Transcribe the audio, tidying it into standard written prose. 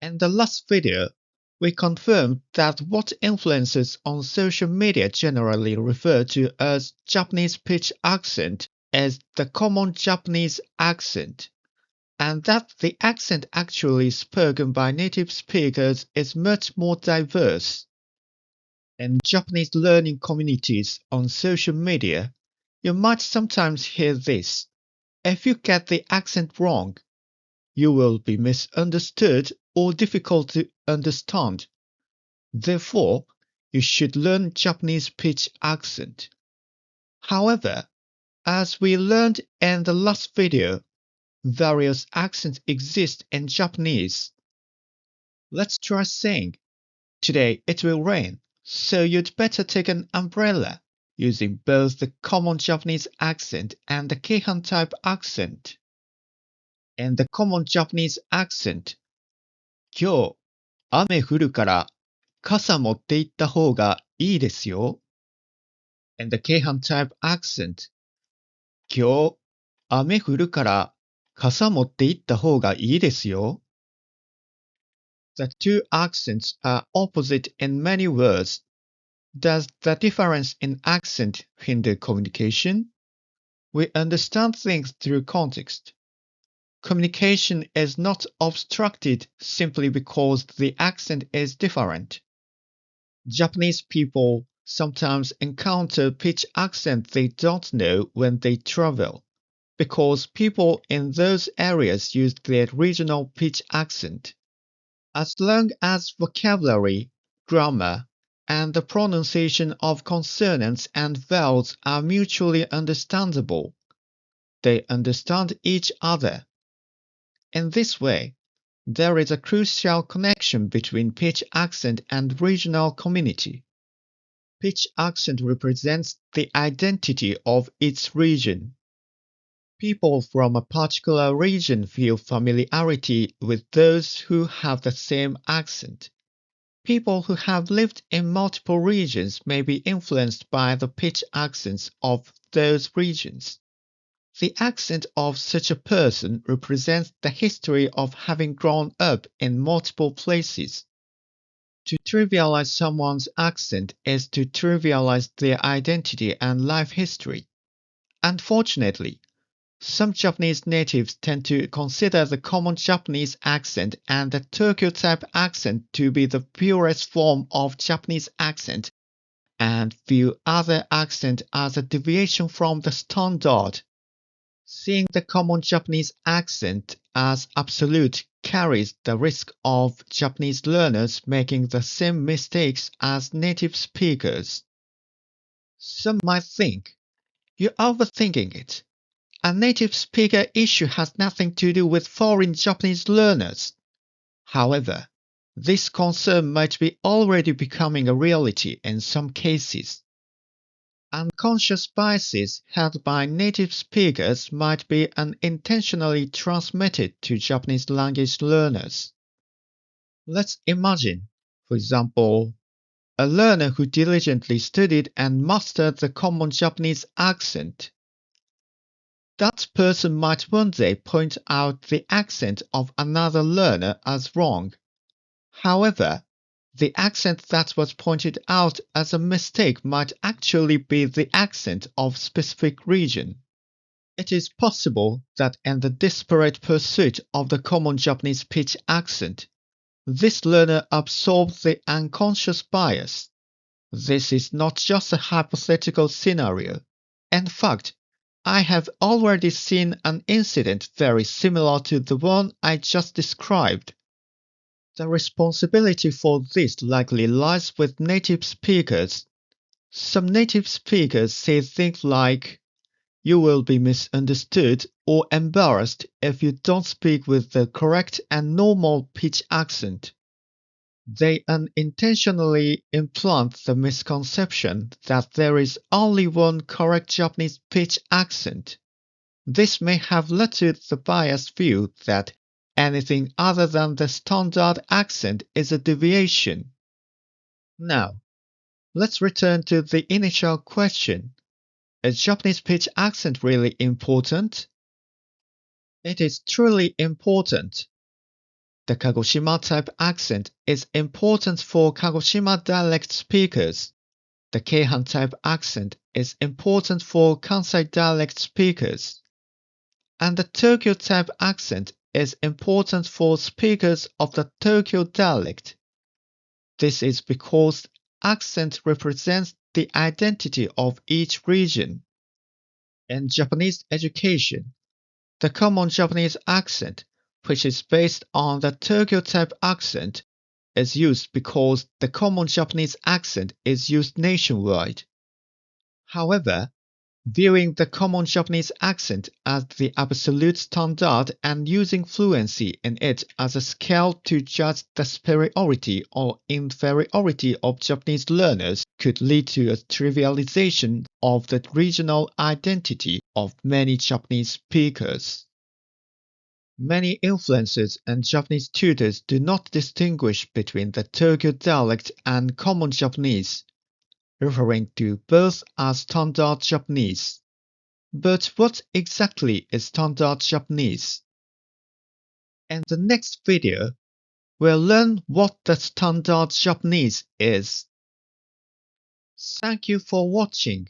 In the last video, we confirmed that what influences on social media generally referred to as Japanese pitch accent is the common Japanese accent, and that the accent actually spoken by native speakers is much more diverse. In Japanese learning communities on social media, you might sometimes hear this: if you get the accent wrong, you will be misunderstood or difficult to understand. Therefore, you should learn Japanese pitch accent. However, as we learned in the last video, various accents exist in Japanese. Let's try saying, "Today it will rain, so you'd better take an umbrella," using both the common Japanese accent and the Keihan type accent. In the common Japanese accent, 今日雨降るから傘持って行った方がいいですよ. In the Keihan type accent, 今日雨降るから傘持って行った方がいいですよ. The two accents are opposite in many words. Does the difference in accent hinder communication? We understand things through context. Communication is not obstructed simply because the accent is different. Japanese people sometimes encounter pitch accent they don't know when they travel, because people in those areas use their regional pitch accent. As long as vocabulary, grammar, and the pronunciation of consonants and vowels are mutually understandable, they understand each other. In this way, there is a crucial connection between pitch accent and regional community. Pitch accent represents the identity of its region. People from a particular region feel familiarity with those who have the same accent. People who have lived in multiple regions may be influenced by the pitch accents of those regions. The accent of such a person represents the history of having grown up in multiple places. To trivialize someone's accent is to trivialize their identity and life history. Unfortunately, some Japanese natives tend to consider the common Japanese accent and the Tokyo type accent to be the purest form of Japanese accent and view other accent as a deviation from the standard. Seeing the common Japanese accent as absolute carries the risk of Japanese learners making the same mistakes as native speakers. Some might think, "You're overthinking it. A native speaker issue has nothing to do with foreign Japanese learners." However, this concern might be already becoming a reality in some cases. Unconscious biases held by native speakers might be unintentionally transmitted to Japanese language learners. Let's imagine, for example, a learner who diligently studied and mastered the common Japanese accent. That person might one day point out the accent of another learner as wrong. However, the accent that was pointed out as a mistake might actually be the accent of a specific region. It is possible that in the desperate pursuit of the common Japanese pitch accent, this learner absorbed the unconscious bias. This is not just a hypothetical scenario. In fact, I have already seen an incident very similar to the one I just described. The responsibility for this likely lies with native speakers. Some native speakers say things like, "You will be misunderstood or embarrassed if you don't speak with the correct and normal pitch accent." They unintentionally implant the misconception that there is only one correct Japanese pitch accent. This may have led to the biased view that anything other than the standard accent is a deviation. Now, let's return to the initial question. Is Japanese pitch accent really important? It is truly important. The Kagoshima type accent is important for Kagoshima dialect speakers. The Keihan type accent is important for Kansai dialect speakers. And the Tokyo type accent is important for speakers of the Tokyo dialect. This is because accent represents the identity of each region. In Japanese education, the common Japanese accent, which is based on the Tokyo type accent, is used because the common Japanese accent is used nationwide. However, viewing the common Japanese accent as the absolute standard and using fluency in it as a scale to judge the superiority or inferiority of Japanese learners could lead to a trivialization of the regional identity of many Japanese speakers. Many influencers and Japanese tutors do not distinguish between the Tokyo dialect and common Japanese, referring to both as standard Japanese. But what exactly is standard Japanese? In the next video, we'll learn what the standard Japanese is. Thank you for watching.